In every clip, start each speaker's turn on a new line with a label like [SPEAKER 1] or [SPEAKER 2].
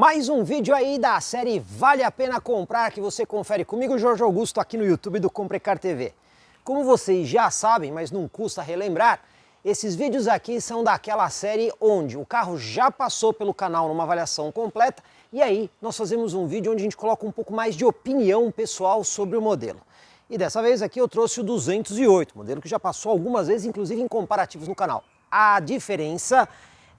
[SPEAKER 1] Mais um vídeo aí da série Vale a Pena Comprar, que você confere comigo, Jorge Augusto, aqui no YouTube do Comprecar TV. Como vocês já sabem, mas não custa relembrar, esses vídeos aqui são daquela série onde o carro já passou pelo canal numa avaliação completa e aí nós fazemos um vídeo onde a gente coloca um pouco mais de opinião pessoal sobre o modelo. E dessa vez aqui eu trouxe o 208, modelo que já passou algumas vezes, inclusive em comparativos no canal. A diferença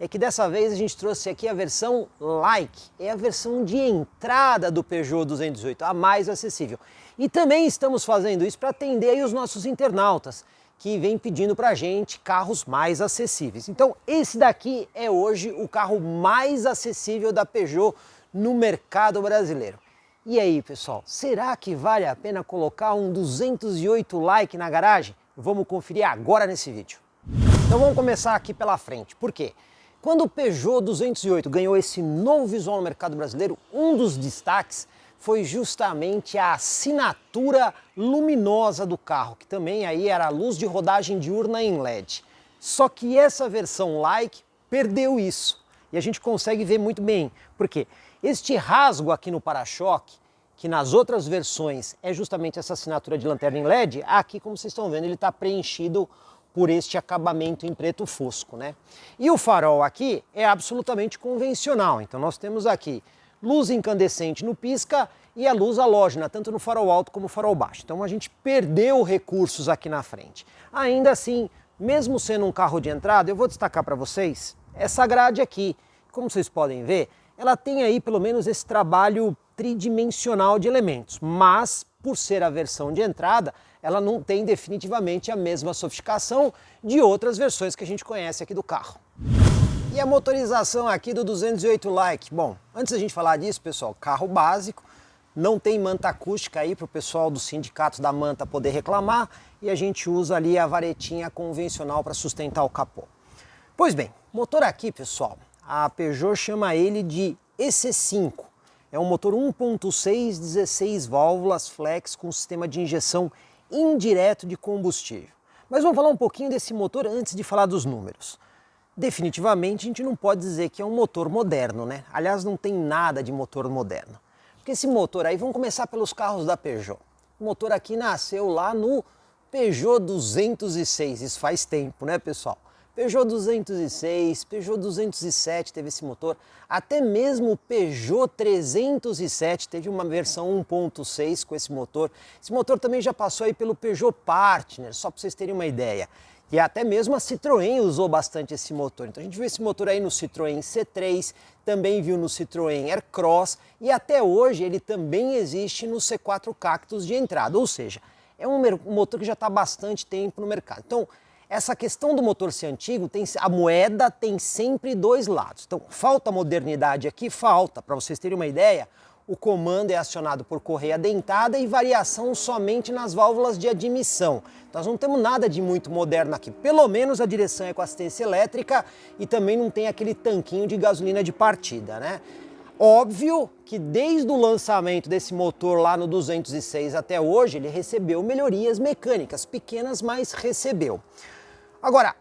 [SPEAKER 1] é que dessa vez a gente trouxe aqui a versão Like, é a versão de entrada do Peugeot 208, a mais acessível. E também estamos fazendo isso para atender aí os nossos internautas, que vêm pedindo para a gente carros mais acessíveis. Então esse daqui é hoje o carro mais acessível da Peugeot no mercado brasileiro. E aí pessoal, será que vale a pena colocar um 208 Like na garagem? Vamos conferir agora nesse vídeo. Então vamos começar aqui pela frente, por quê? Quando o Peugeot 208 ganhou esse novo visual no mercado brasileiro, um dos destaques foi justamente a assinatura luminosa do carro, que também aí era a luz de rodagem diurna em LED. Só que essa versão Like perdeu isso. E a gente consegue ver muito bem. Por quê? Este rasgo aqui no para-choque, que nas outras versões é justamente essa assinatura de lanterna em LED, aqui, como vocês estão vendo, ele está preenchido por este acabamento em preto fosco, né? E o farol aqui é absolutamente convencional. Então nós temos aqui luz incandescente no pisca e a luz halógena, tanto no farol alto como no farol baixo. Então a gente perdeu recursos aqui na frente. Ainda assim, mesmo sendo um carro de entrada, eu vou destacar para vocês essa grade aqui. Como vocês podem ver, ela tem aí pelo menos esse trabalho tridimensional de elementos, mas por ser a versão de entrada, ela não tem definitivamente a mesma sofisticação de outras versões que a gente conhece aqui do carro. E a motorização aqui do 208 Like? Bom, antes da gente falar disso, pessoal, carro básico, não tem manta acústica aí para o pessoal dos sindicatos da manta poder reclamar e a gente usa ali a varetinha convencional para sustentar o capô. Pois bem, motor aqui, pessoal, a Peugeot chama ele de EC5. É um motor 1.6, 16 válvulas flex com sistema de injeção indireto de combustível. Mas vamos falar um pouquinho desse motor antes de falar dos números. Definitivamente a gente não pode dizer que é um motor moderno, né? Aliás, não tem nada de motor moderno. Porque esse motor aí, vamos começar pelos carros da Peugeot. O motor aqui nasceu lá no Peugeot 206, isso faz tempo, né, pessoal? Peugeot 206, Peugeot 207 teve esse motor, até mesmo o Peugeot 307 teve uma versão 1.6 com esse motor. Esse motor também já passou aí pelo Peugeot Partner, só para vocês terem uma ideia. E até mesmo a Citroën usou bastante esse motor. Então a gente viu esse motor aí no Citroën C3, também viu no Citroën Aircross e até hoje ele também existe no C4 Cactus de entrada, ou seja, é um motor que já está há bastante tempo no mercado. Então, essa questão do motor ser antigo, a moeda tem sempre dois lados. Então, falta modernidade aqui? Falta. Para vocês terem uma ideia, o comando é acionado por correia dentada e variação somente nas válvulas de admissão. Nós não temos nada de muito moderno aqui. Pelo menos a direção é com assistência elétrica e também não tem aquele tanquinho de gasolina de partida, né? Óbvio que desde o lançamento desse motor lá no 206 até hoje, ele recebeu melhorias mecânicas, pequenas, mas recebeu. Agora,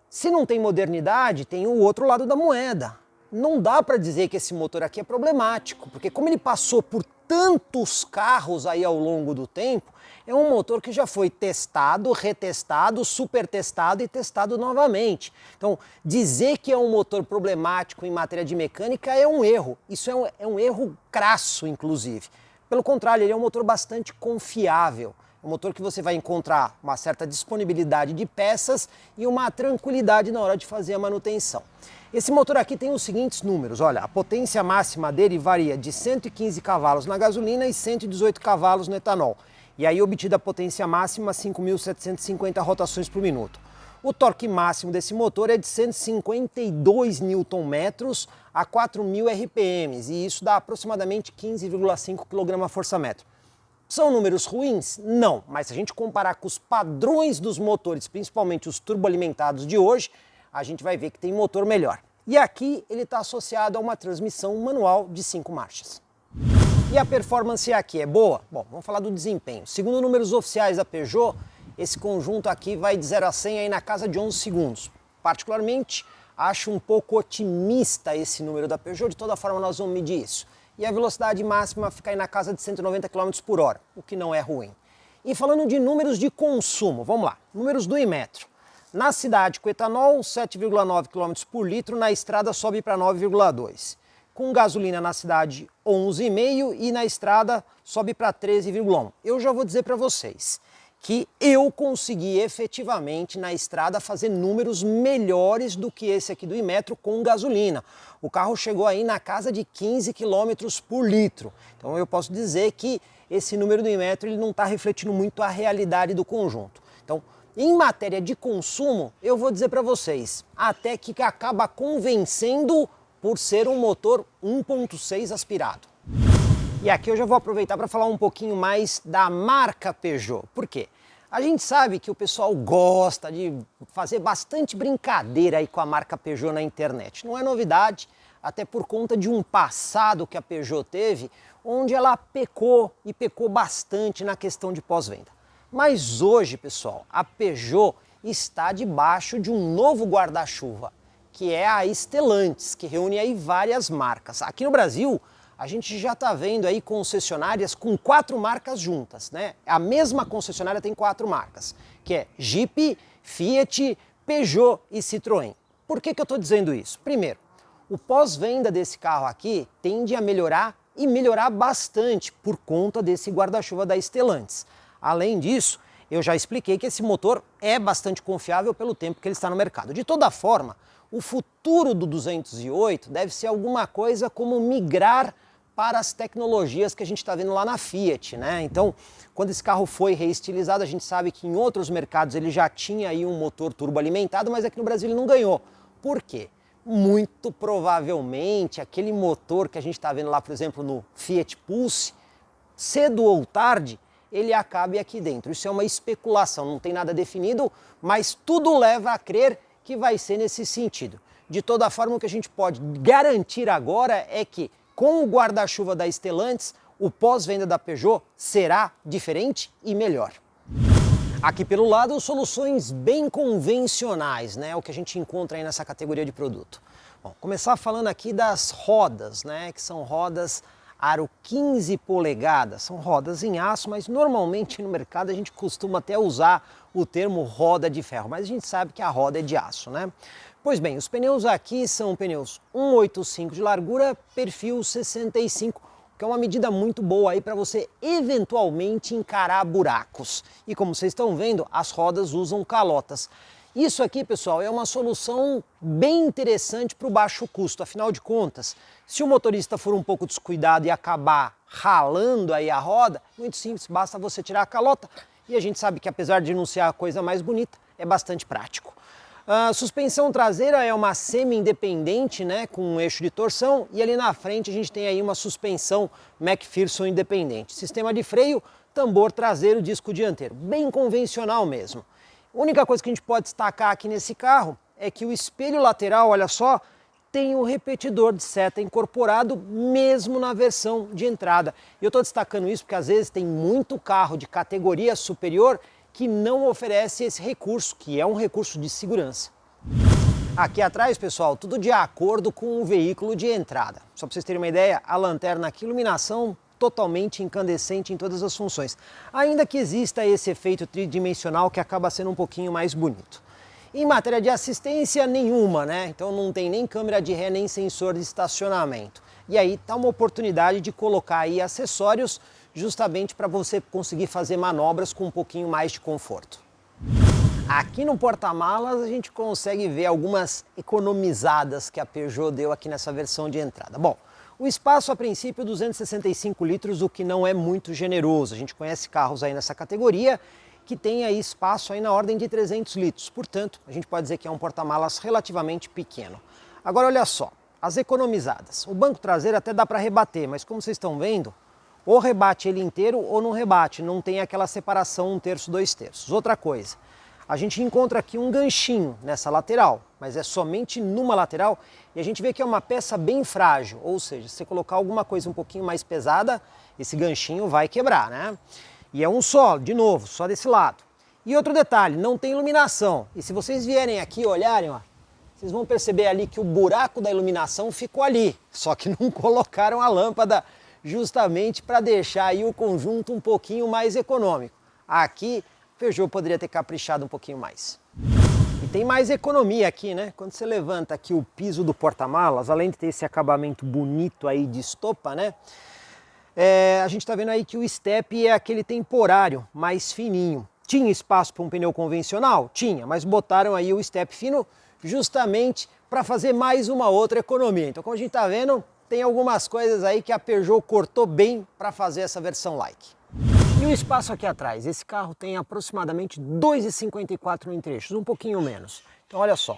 [SPEAKER 1] se não tem modernidade, tem o outro lado da moeda. Não dá para dizer que esse motor aqui é problemático, porque como ele passou por tantos carros aí ao longo do tempo, é um motor que já foi testado, retestado, super testado e testado novamente. Então, dizer que é um motor problemático em matéria de mecânica é um erro. Isso é um erro crasso, inclusive. Pelo contrário, ele é um motor bastante confiável. É um motor que você vai encontrar uma certa disponibilidade de peças e uma tranquilidade na hora de fazer a manutenção. Esse motor aqui tem os seguintes números, olha, a potência máxima dele varia de 115 cavalos na gasolina e 118 cavalos no etanol. E aí obtida a potência máxima 5.750 rotações por minuto. O torque máximo desse motor é de 152 Nm a 4.000 RPM e isso dá aproximadamente 15,5 kgfm. São números ruins? Não, mas se a gente comparar com os padrões dos motores, principalmente os turboalimentados de hoje, a gente vai ver que tem motor melhor. E aqui ele está associado a uma transmissão manual de 5 marchas. E a performance aqui é boa? Bom, vamos falar do desempenho. Segundo números oficiais da Peugeot, esse conjunto aqui vai de 0 a 100 aí na casa de 11 segundos. Particularmente, acho um pouco otimista esse número da Peugeot, de toda forma nós vamos medir isso. E a velocidade máxima fica aí na casa de 190 km por hora, o que não é ruim. E falando de números de consumo, vamos lá, números do Inmetro. Na cidade com etanol, 7,9 km por litro, na estrada sobe para 9,2. Com gasolina na cidade, 11,5 e na estrada sobe para 13,1. Eu já vou dizer para vocês que eu consegui efetivamente na estrada fazer números melhores do que esse aqui do Inmetro com gasolina. O carro chegou aí na casa de 15 km por litro. Então eu posso dizer que esse número do Inmetro ele não está refletindo muito a realidade do conjunto. Então, em matéria de consumo, eu vou dizer para vocês, até que acaba convencendo por ser um motor 1.6 aspirado. E aqui eu já vou aproveitar para falar um pouquinho mais da marca Peugeot. Por quê? A gente sabe que o pessoal gosta de fazer bastante brincadeira aí com a marca Peugeot na internet. Não é novidade, até por conta de um passado que a Peugeot teve, onde ela pecou e pecou bastante na questão de pós-venda. Mas hoje, pessoal, a Peugeot está debaixo de um novo guarda-chuva, que é a Stellantis, que reúne aí várias marcas. Aqui no Brasil, a gente já está vendo aí concessionárias com 4 marcas juntas, né? A mesma concessionária tem 4 marcas, que é Jeep, Fiat, Peugeot e Citroën. Por que eu estou dizendo isso? Primeiro, o pós-venda desse carro aqui tende a melhorar e melhorar bastante por conta desse guarda-chuva da Stellantis. Além disso, eu já expliquei que esse motor é bastante confiável pelo tempo que ele está no mercado. De toda forma, o futuro do 208 deve ser alguma coisa como migrar para as tecnologias que a gente está vendo lá na Fiat, né? Então, quando esse carro foi reestilizado, a gente sabe que em outros mercados ele já tinha aí um motor turboalimentado, mas aqui no Brasil ele não ganhou. Por quê? Muito provavelmente aquele motor que a gente está vendo lá, por exemplo, no Fiat Pulse, cedo ou tarde, ele acabe aqui dentro. Isso é uma especulação, não tem nada definido, mas tudo leva a crer que vai ser nesse sentido. De toda forma, o que a gente pode garantir agora é que, com o guarda-chuva da Stellantis, o pós-venda da Peugeot será diferente e melhor. Aqui pelo lado, soluções bem convencionais, né? O que a gente encontra aí nessa categoria de produto. Bom, começar falando aqui das rodas, né? Que são rodas aro 15 polegadas, são rodas em aço, mas normalmente no mercado a gente costuma até usar o termo roda de ferro, mas a gente sabe que a roda é de aço, né? Pois bem, os pneus aqui são pneus 185 de largura, perfil 65, que é uma medida muito boa aí para você eventualmente encarar buracos. E como vocês estão vendo, as rodas usam calotas. Isso aqui, pessoal, é uma solução bem interessante para o baixo custo. Afinal de contas, se o motorista for um pouco descuidado e acabar ralando aí a roda, muito simples, basta você tirar a calota. E a gente sabe que apesar de não ser a coisa mais bonita, é bastante prático. A suspensão traseira é uma semi-independente, né, com um eixo de torção, e ali na frente a gente tem aí uma suspensão McPherson independente. Sistema de freio, tambor traseiro, disco dianteiro, bem convencional mesmo. A única coisa que a gente pode destacar aqui nesse carro é que o espelho lateral, olha só, tem um repetidor de seta incorporado mesmo na versão de entrada. E eu estou destacando isso porque às vezes tem muito carro de categoria superior que não oferece esse recurso, que é um recurso de segurança. Aqui atrás, pessoal, tudo de acordo com o veículo de entrada. Só para vocês terem uma ideia, a lanterna aqui, iluminação totalmente incandescente em todas as funções. Ainda que exista esse efeito tridimensional que acaba sendo um pouquinho mais bonito. Em matéria de assistência, nenhuma, né? Então não tem nem câmera de ré, nem sensor de estacionamento. E aí tá uma oportunidade de colocar aí acessórios justamente para você conseguir fazer manobras com um pouquinho mais de conforto. Aqui no porta-malas a gente consegue ver algumas economizadas que a Peugeot deu aqui nessa versão de entrada. Bom, o espaço a princípio 265 litros, o que não é muito generoso. A gente conhece carros aí nessa categoria que tem aí espaço aí na ordem de 300 litros. Portanto, a gente pode dizer que é um porta-malas relativamente pequeno. Agora olha só, as economizadas. O banco traseiro até dá para rebater, mas como vocês estão vendo, ou rebate ele inteiro ou não rebate, não tem aquela separação 1/3, 2/3. Outra coisa, a gente encontra aqui um ganchinho nessa lateral, mas é somente numa lateral e a gente vê que é uma peça bem frágil, ou seja, se você colocar alguma coisa um pouquinho mais pesada, esse ganchinho vai quebrar, né? E é um só, de novo, só desse lado. E outro detalhe, não tem iluminação. E se vocês vierem aqui e olharem, ó, vocês vão perceber ali que o buraco da iluminação ficou ali, só que não colocaram a lâmpada justamente para deixar aí o conjunto um pouquinho mais econômico. Aqui, o Peugeot poderia ter caprichado um pouquinho mais. E tem mais economia aqui, né? Quando você levanta aqui o piso do porta-malas, além de ter esse acabamento bonito aí de estopa, né? A gente tá vendo aí que o step é aquele temporário, mais fininho. Tinha espaço para um pneu convencional? Tinha, mas botaram aí o step fino justamente para fazer mais uma outra economia. Então, como a gente tá vendo, tem algumas coisas aí que a Peugeot cortou bem para fazer essa versão like. E o espaço aqui atrás? Esse carro tem aproximadamente 2,54 em trechos, um pouquinho menos. Então olha só,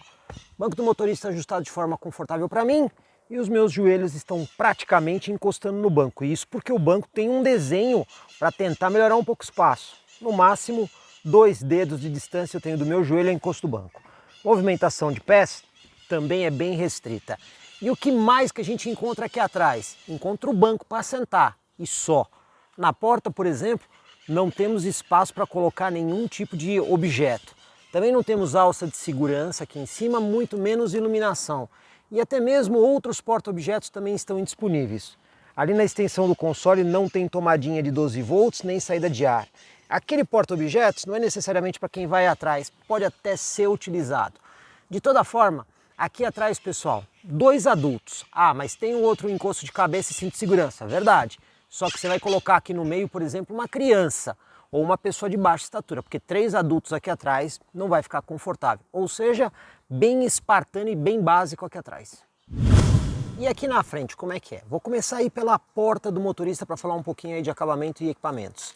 [SPEAKER 1] banco do motorista ajustado de forma confortável para mim e os meus joelhos estão praticamente encostando no banco. Isso porque o banco tem um desenho para tentar melhorar um pouco o espaço. No máximo, 2 dedos de distância eu tenho do meu joelho ao encosto do banco. Movimentação de pés também é bem restrita. E o que mais que a gente encontra aqui atrás? Encontra o banco para sentar e só. Na porta, por exemplo, não temos espaço para colocar nenhum tipo de objeto. Também não temos alça de segurança aqui em cima, muito menos iluminação. E até mesmo outros porta-objetos também estão indisponíveis. Ali na extensão do console não tem tomadinha de 12 volts nem saída de ar. Aquele porta-objetos não é necessariamente para quem vai atrás, pode até ser utilizado. De toda forma, aqui atrás, pessoal, 2 adultos. Ah, mas tem um outro encosto de cabeça e cinto de segurança, verdade. Só que você vai colocar aqui no meio, por exemplo, uma criança ou uma pessoa de baixa estatura, porque 3 adultos aqui atrás não vai ficar confortável. Ou seja, bem espartano e bem básico aqui atrás. E aqui na frente, como é que é? Vou começar aí pela porta do motorista para falar um pouquinho aí de acabamento e equipamentos.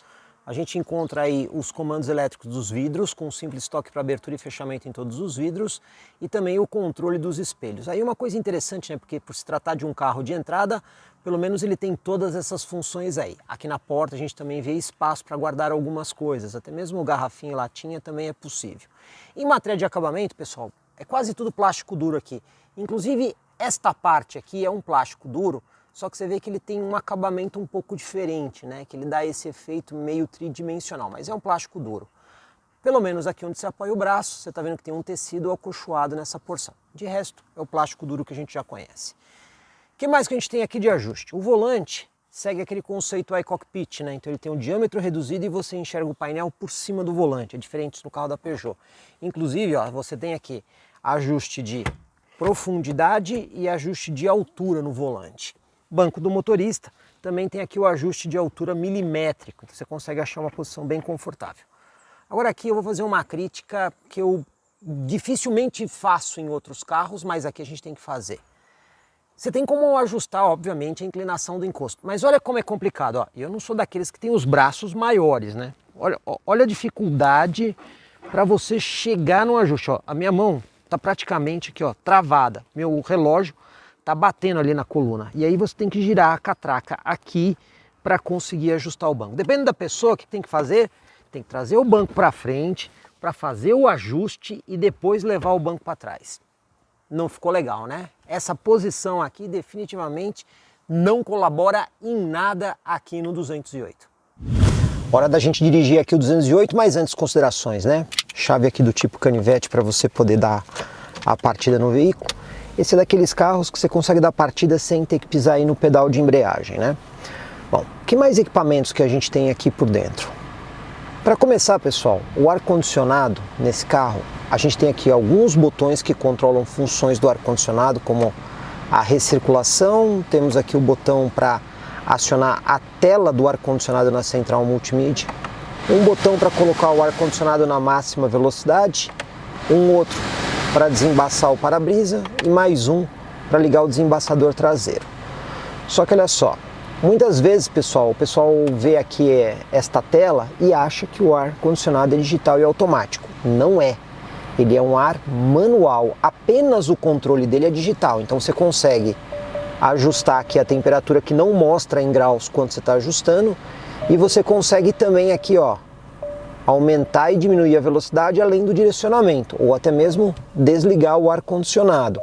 [SPEAKER 1] A gente encontra aí os comandos elétricos dos vidros, com um simples toque para abertura e fechamento em todos os vidros, e também o controle dos espelhos. Aí uma coisa interessante, né, porque por se tratar de um carro de entrada, pelo menos ele tem todas essas funções aí. Aqui na porta a gente também vê espaço para guardar algumas coisas, até mesmo garrafinha e latinha também é possível. Em matéria de acabamento, pessoal, é quase tudo plástico duro aqui. Inclusive, esta parte aqui é um plástico duro, só que você vê que ele tem um acabamento um pouco diferente, né? Que ele dá esse efeito meio tridimensional, mas é um plástico duro. Pelo menos aqui onde você apoia o braço, você está vendo que tem um tecido acolchoado nessa porção. De resto, é o plástico duro que a gente já conhece. O que mais que a gente tem aqui de ajuste? O volante segue aquele conceito iCockpit, né? Então ele tem um diâmetro reduzido e você enxerga o painel por cima do volante, é diferente no carro da Peugeot. Inclusive, ó, você tem aqui ajuste de profundidade e ajuste de altura no volante. Banco do motorista também tem aqui o ajuste de altura milimétrico, então você consegue achar uma posição bem confortável. Agora aqui eu vou fazer uma crítica que eu dificilmente faço em outros carros, mas aqui a gente tem que fazer. Você tem como ajustar, obviamente, a inclinação do encosto, mas olha como é complicado, ó. Eu não sou daqueles que tem os braços maiores, né? Olha a dificuldade para você chegar no ajuste, ó. A minha mão está praticamente aqui, ó, travada, meu relógio tá batendo ali na coluna. E aí você tem que girar a catraca aqui para conseguir ajustar o banco. Dependendo da pessoa, o que tem que fazer? Tem que trazer o banco para frente para fazer o ajuste e depois levar o banco para trás. Não ficou legal, né? Essa posição aqui definitivamente não colabora em nada aqui no 208. Hora da gente dirigir aqui o 208, mas antes considerações, né? Chave aqui do tipo canivete para você poder dar a partida no veículo. Esse é daqueles carros que você consegue dar partida sem ter que pisar aí no pedal de embreagem, né? Bom, que mais equipamentos que a gente tem aqui por dentro? Para começar, pessoal, o ar-condicionado nesse carro, a gente tem aqui alguns botões que controlam funções do ar-condicionado, como a recirculação, temos aqui o botão para acionar a tela do ar-condicionado na central multimídia, um botão para colocar o ar-condicionado na máxima velocidade, um outro para desembaçar o para-brisa e mais um para ligar o desembaçador traseiro. Só que olha só, muitas vezes, pessoal, o pessoal vê aqui esta tela e acha que o ar-condicionado é digital e automático. Não é. Ele é um ar manual, apenas o controle dele é digital. Então você consegue ajustar aqui a temperatura que não mostra em graus quando você está ajustando. E você consegue também aqui, ó, aumentar e diminuir a velocidade além do direcionamento, ou até mesmo desligar o ar-condicionado.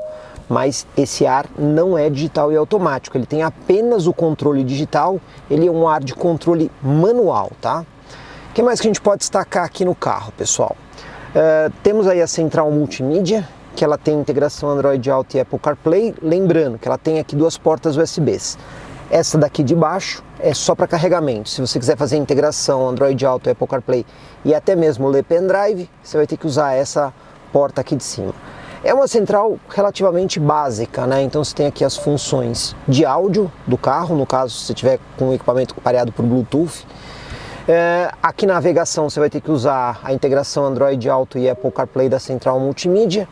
[SPEAKER 1] Mas esse ar não é digital e automático, ele tem apenas o controle digital, ele é um ar de controle manual, tá? O que mais que a gente pode destacar aqui no carro, pessoal? Temos aí a central multimídia, que ela tem integração Android Auto e Apple CarPlay, lembrando que ela tem aqui duas portas USBs. Essa daqui de baixo é só para carregamento. Se você quiser fazer integração Android Auto, Apple CarPlay e até mesmo ler pendrive, você vai ter que usar essa porta aqui de cima. É uma central relativamente básica, né? Então você tem aqui as funções de áudio do carro, no caso se você tiver com o equipamento pareado por Bluetooth. Aqui na navegação você vai ter que usar a integração Android Auto e Apple CarPlay da central multimídia,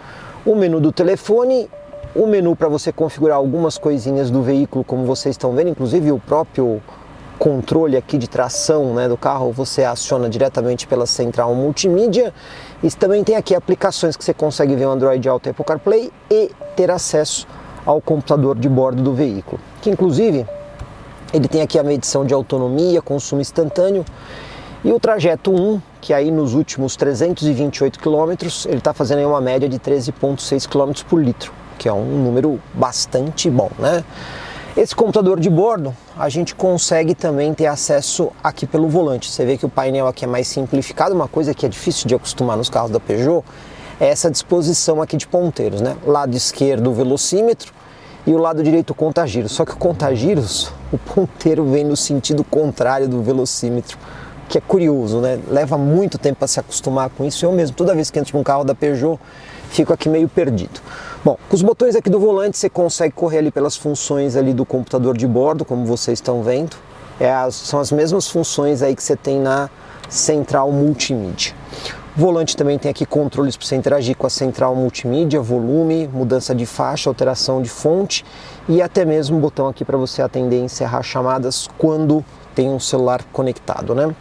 [SPEAKER 1] o menu do telefone, o menu para você configurar algumas coisinhas do veículo, como vocês estão vendo, inclusive o próprio controle aqui de tração, né, do carro você aciona diretamente pela central multimídia. E também tem aqui aplicações que você consegue ver o Android Auto e Apple CarPlay e ter acesso ao computador de bordo do veículo, que inclusive ele tem aqui a medição de autonomia, consumo instantâneo e o trajeto 1, que aí nos últimos 328 km ele está fazendo aí uma média de 13,6 km por litro, que é um número bastante bom, né? Esse computador de bordo a gente consegue também ter acesso aqui pelo volante. Você vê que o painel aqui é mais simplificado, uma coisa que é difícil de acostumar nos carros da Peugeot é essa disposição aqui de ponteiros, né? Lado esquerdo o velocímetro e o lado direito o contagiros. Só que o contagiros, o ponteiro vem no sentido contrário do velocímetro, que é curioso, né? Leva muito tempo para se acostumar com isso. Eu mesmo, toda vez que entro num carro da Peugeot, fico aqui meio perdido. Bom, com os botões aqui do volante você consegue correr ali pelas funções ali do computador de bordo, como vocês estão vendo. São as mesmas funções aí que você tem na central multimídia. O volante também tem aqui controles para você interagir com a central multimídia, volume, mudança de faixa, alteração de fonte e até mesmo um botão aqui para você atender e encerrar chamadas quando tem um celular conectado, né?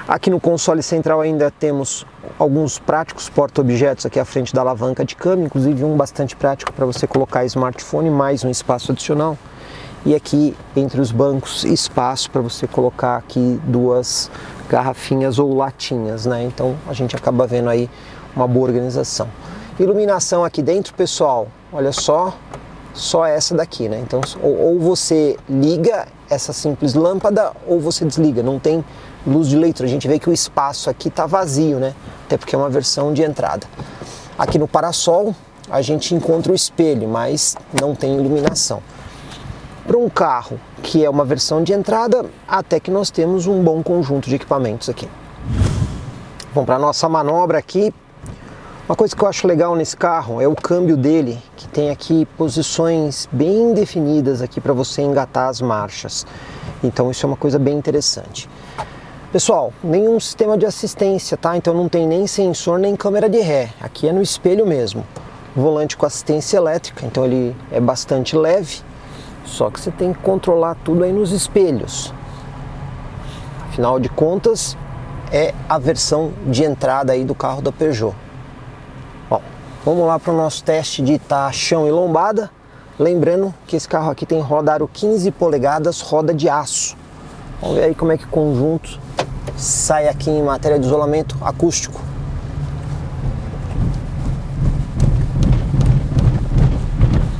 [SPEAKER 1] Aqui no console central ainda temos alguns práticos porta-objetos aqui à frente da alavanca de câmbio, inclusive um bastante prático para você colocar smartphone, mais um espaço adicional. E aqui entre os bancos espaço para você colocar aqui duas garrafinhas ou latinhas, né? Então a gente acaba vendo aí uma boa organização. Iluminação aqui dentro, pessoal, olha só essa daqui, né? Então ou você liga essa simples lâmpada ou você desliga, não tem luz de leitura. A gente vê que o espaço aqui está vazio, né? Até porque é uma versão de entrada. Aqui no parasol a gente encontra o espelho, mas não tem iluminação. Para um carro que é uma versão de entrada, até que nós temos um bom conjunto de equipamentos aqui. Bom, para a nossa manobra aqui, uma coisa que eu acho legal nesse carro é o câmbio dele, que tem aqui posições bem definidas aqui para você engatar as marchas. Então isso é uma coisa bem interessante. Pessoal, nenhum sistema de assistência, tá? Então não tem nem sensor nem câmera de ré. Aqui é no espelho mesmo. Volante com assistência elétrica, então ele é bastante leve. Só que você tem que controlar tudo aí nos espelhos. Afinal de contas, é a versão de entrada aí do carro da Peugeot. Bom, vamos lá para o nosso teste de chão e lombada. Lembrando que esse carro aqui tem roda aro 15 polegadas, roda de aço. Vamos ver aí como é que o conjunto sai aqui em matéria de isolamento acústico.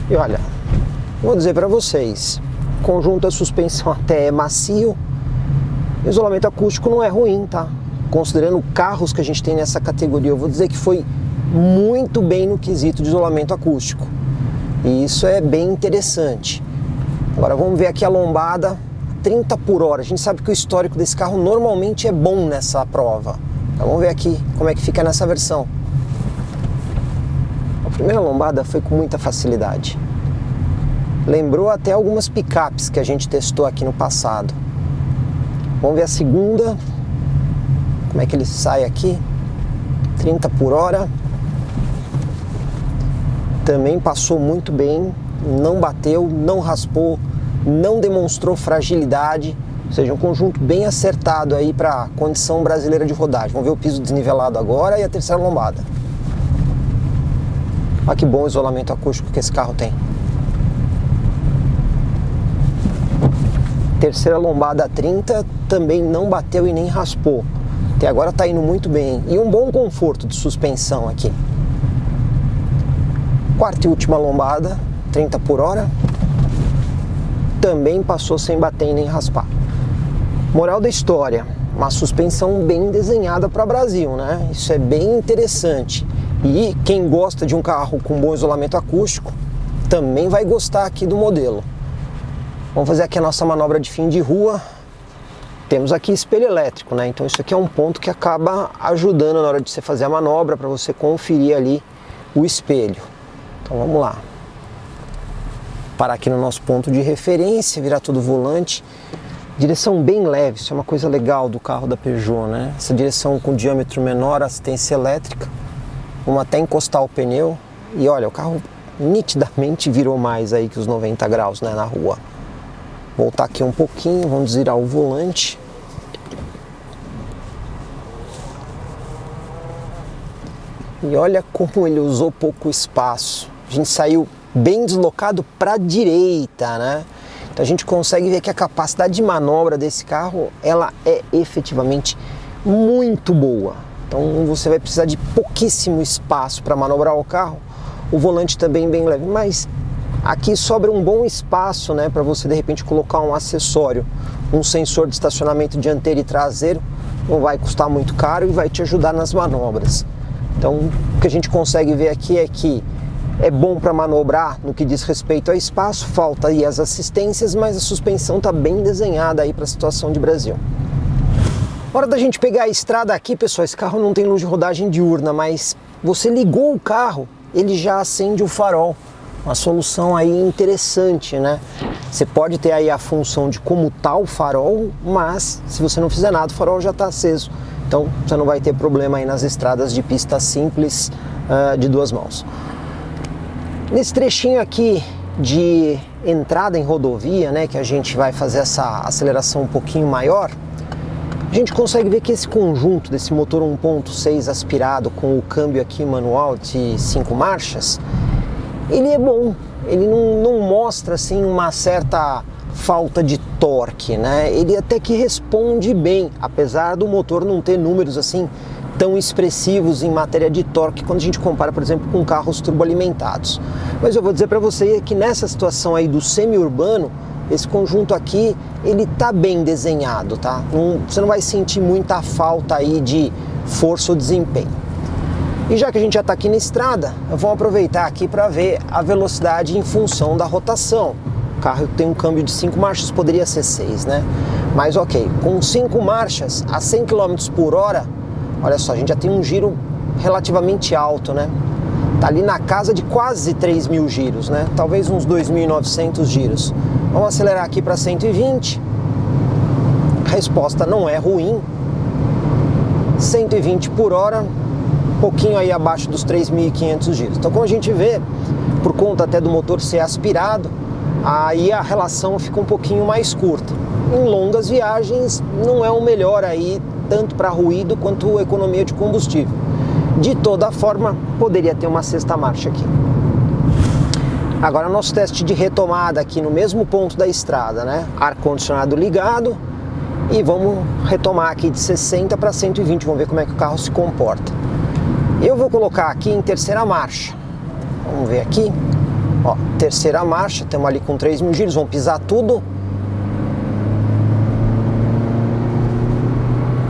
[SPEAKER 1] E olha, vou dizer para vocês, o conjunto da suspensão até é macio, o isolamento acústico não é ruim, tá? Considerando carros que a gente tem nessa categoria, eu vou dizer que foi muito bem no quesito de isolamento acústico. E isso é bem interessante. Agora vamos ver aqui a lombada, 30 por hora. A gente sabe que o histórico desse carro normalmente é bom nessa prova. Então vamos ver aqui como é que fica nessa versão. A primeira lombada foi com muita facilidade. Lembrou até algumas picapes que a gente testou aqui no passado. Vamos ver a segunda. Como é que ele sai aqui? 30 por hora. Também passou muito bem, não bateu, não raspou, não demonstrou fragilidade, ou seja, um conjunto bem acertado aí para a condição brasileira de rodagem. Vamos ver o piso desnivelado agora e a terceira lombada. Olha que bom isolamento acústico que esse carro tem. Terceira lombada 30, também não bateu e nem raspou. Até agora está indo muito bem. E um bom conforto de suspensão aqui. Quarta e última lombada, 30 por hora. Também passou sem bater e nem raspar. Moral da história, uma suspensão bem desenhada para o Brasil, né? Isso é bem interessante. E quem gosta de um carro com bom isolamento acústico também vai gostar aqui do modelo. Vamos fazer aqui a nossa manobra de fim de rua. Temos aqui espelho elétrico, né? Então isso aqui é um ponto que acaba ajudando na hora de você fazer a manobra, para você conferir ali o espelho. Então vamos lá. Parar aqui no nosso ponto de referência, virar todo o volante. Direção bem leve, isso é uma coisa legal do carro da Peugeot, né? Essa direção com diâmetro menor, assistência elétrica. Vamos até encostar o pneu. E olha, o carro nitidamente virou mais aí que os 90 graus, né, na rua. Voltar aqui um pouquinho, vamos desvirar o volante. E olha como ele usou pouco espaço. A gente saiu bem deslocado para a direita, né? Então a gente consegue ver que a capacidade de manobra desse carro, ela é efetivamente muito boa. Então você vai precisar de pouquíssimo espaço para manobrar o carro. O volante também bem leve, mas aqui sobra um bom espaço, né, para você de repente colocar um acessório, um sensor de estacionamento dianteiro e traseiro. Não vai custar muito caro e vai te ajudar nas manobras. Então o que a gente consegue ver aqui é que é bom para manobrar no que diz respeito a espaço, falta aí as assistências, mas a suspensão está bem desenhada aí para a situação de Brasil. Hora da gente pegar a estrada aqui, pessoal. Esse carro não tem luz de rodagem diurna, mas você ligou o carro, ele já acende o farol. Uma solução aí interessante, né? Você pode ter aí a função de comutar o farol, mas se você não fizer nada, o farol já está aceso. Então você não vai ter problema aí nas estradas de pista simples de duas mãos. Nesse trechinho aqui de entrada em rodovia, né, que a gente vai fazer essa aceleração um pouquinho maior, a gente consegue ver que esse conjunto desse motor 1.6 aspirado com o câmbio aqui manual de 5 marchas, ele é bom, ele não mostra assim uma certa falta de torque, né? Ele até que responde bem, apesar do motor não ter números assim tão expressivos em matéria de torque quando a gente compara, por exemplo, com carros turboalimentados. Mas eu vou dizer para você que nessa situação aí do semi-urbano, esse conjunto aqui, ele tá bem desenhado, tá? Você não vai sentir muita falta aí de força ou desempenho. E já que a gente já está aqui na estrada, eu vou aproveitar aqui para ver a velocidade em função da rotação. O carro tem um câmbio de 5 marchas, poderia ser 6, né? Mas ok, com 5 marchas a 100 km por hora, olha só, a gente já tem um giro relativamente alto, né? Tá ali na casa de quase 3.000 giros, né? Talvez uns 2.900 giros. Vamos acelerar aqui para 120. A resposta não é ruim. 120 por hora, um pouquinho aí abaixo dos 3.500 giros. Então, como a gente vê, por conta até do motor ser aspirado, aí a relação fica um pouquinho mais curta. Em longas viagens não é o melhor aí, tanto para ruído quanto economia de combustível. De toda forma, poderia ter uma sexta marcha aqui. Agora nosso teste de retomada aqui no mesmo ponto da estrada, né? Ar-condicionado ligado e vamos retomar aqui de 60 para 120, vamos ver como é que o carro se comporta. Eu vou colocar aqui em terceira marcha. Vamos ver aqui. Ó, terceira marcha, estamos ali com 3.000 giros, vamos pisar tudo.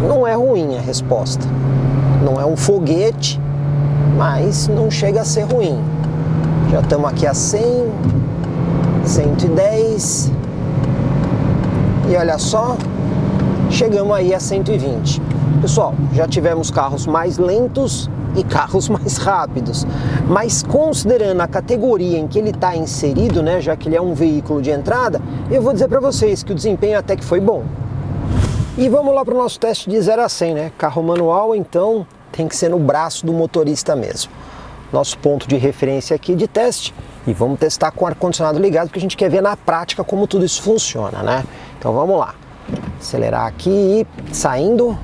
[SPEAKER 1] Não é ruim a resposta. Não é um foguete, mas não chega a ser ruim. Já estamos aqui a 100, 110 e olha só, chegamos aí a 120. Pessoal, já tivemos carros mais lentos e carros mais rápidos, mas considerando a categoria em que ele está inserido, né, já que ele é um veículo de entrada, eu vou dizer para vocês que o desempenho até que foi bom. E vamos lá para o nosso teste de 0 a 100, né? Carro manual, então tem que ser no braço do motorista mesmo. Nosso ponto de referência aqui de teste, e vamos testar com o ar-condicionado ligado, porque a gente quer ver na prática como tudo isso funciona, né? Então vamos lá. Acelerar aqui e saindo.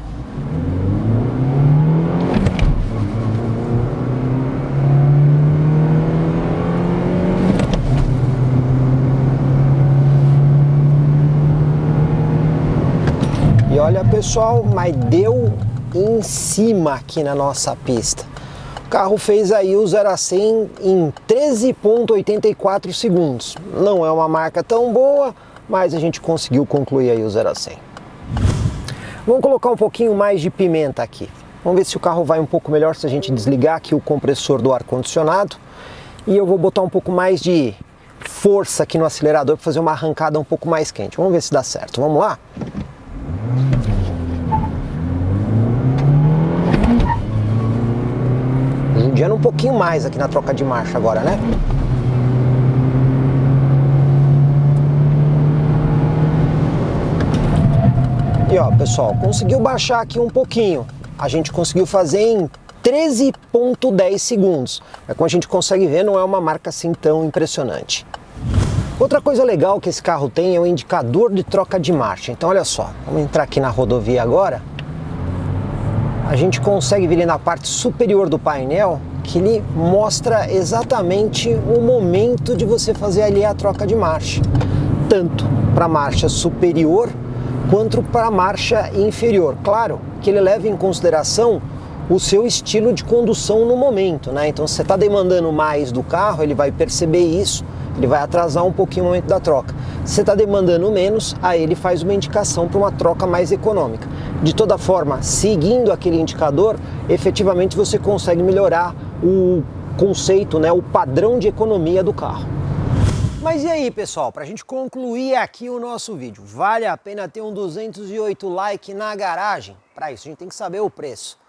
[SPEAKER 1] E olha, pessoal, mas deu em cima aqui na nossa pista. O carro fez aí o 0 a 100 em 13,84 segundos. Não é uma marca tão boa, mas a gente conseguiu concluir aí o 0 a 100. Vamos colocar um pouquinho mais de pimenta aqui. Vamos ver se o carro vai um pouco melhor se a gente desligar aqui o compressor do ar-condicionado. E eu vou botar um pouco mais de força aqui no acelerador para fazer uma arrancada um pouco mais quente. Vamos ver se dá certo. Vamos lá? Judiando um pouquinho mais aqui na troca de marcha agora, né? E ó, pessoal, conseguiu baixar aqui um pouquinho. A gente conseguiu fazer em 13,10 segundos. Como a gente consegue ver, não é uma marca assim tão impressionante. Outra coisa legal que esse carro tem é o indicador de troca de marcha. Então olha só, vamos entrar aqui na rodovia agora. A gente consegue ver ali na parte superior do painel que ele mostra exatamente o momento de você fazer ali a troca de marcha. Tanto para a marcha superior quanto para a marcha inferior. Claro que ele leva em consideração o seu estilo de condução no momento, né? Então se você está demandando mais do carro, ele vai perceber isso, ele vai atrasar um pouquinho o momento da troca. Se você está demandando menos, aí ele faz uma indicação para uma troca mais econômica. De toda forma, seguindo aquele indicador, efetivamente você consegue melhorar o conceito, né, o padrão de economia do carro. Mas e aí, pessoal, para a gente concluir aqui o nosso vídeo, vale a pena ter um 208 like na garagem? Para isso a gente tem que saber o preço.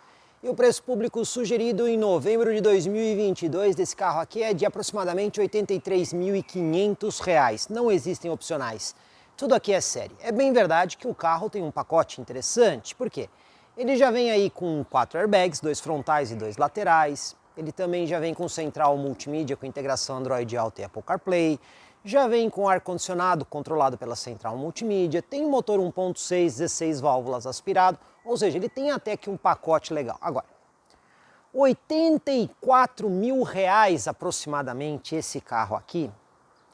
[SPEAKER 1] E o preço público sugerido em novembro de 2022 desse carro aqui é de aproximadamente R$ 83.500. Não existem opcionais. Tudo aqui é série. É bem verdade que o carro tem um pacote interessante. Por quê? Ele já vem aí com 4 airbags, 2 frontais e 2 laterais. Ele também já vem com central multimídia com integração Android Auto e Apple CarPlay. Já vem com ar-condicionado controlado pela central multimídia. Tem motor 1.6, 16 válvulas aspirado. Ou seja, ele tem até que um pacote legal. Agora, R$ 84.000 aproximadamente esse carro aqui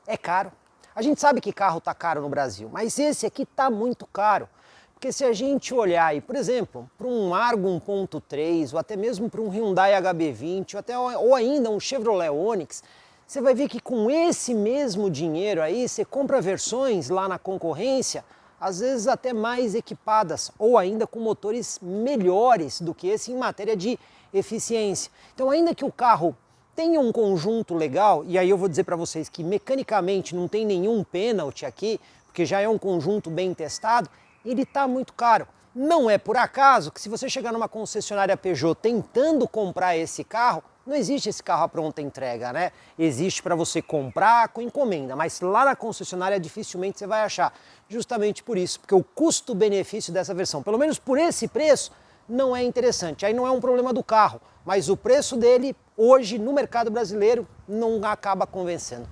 [SPEAKER 1] é caro. A gente sabe que carro tá caro no Brasil, mas esse aqui tá muito caro. Porque se a gente olhar aí, por exemplo, para um Argo 1.3 ou até mesmo para um Hyundai HB20 ou ainda um Chevrolet Onix, você vai ver que com esse mesmo dinheiro aí, você compra versões lá na concorrência, às vezes até mais equipadas, ou ainda com motores melhores do que esse em matéria de eficiência. Então, ainda que o carro tenha um conjunto legal, e aí eu vou dizer para vocês que mecanicamente não tem nenhum pênalti aqui, porque já é um conjunto bem testado, ele está muito caro. Não é por acaso que se você chegar numa concessionária Peugeot tentando comprar esse carro, não existe esse carro à pronta entrega, né? Existe para você comprar com encomenda, mas lá na concessionária dificilmente você vai achar. Justamente por isso, porque o custo-benefício dessa versão, pelo menos por esse preço, não é interessante. Aí não é um problema do carro, mas o preço dele hoje no mercado brasileiro não acaba convencendo.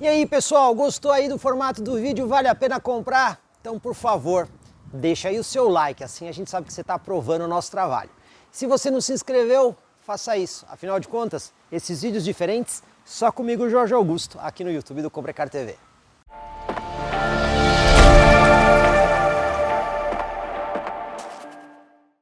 [SPEAKER 1] E aí, pessoal, gostou aí do formato do vídeo? Vale a pena comprar? Então, por favor, deixa aí o seu like, assim a gente sabe que você está aprovando o nosso trabalho. Se você não se inscreveu, faça isso. Afinal de contas, esses vídeos diferentes, só comigo, Jorge Augusto, aqui no YouTube do Comprecar TV.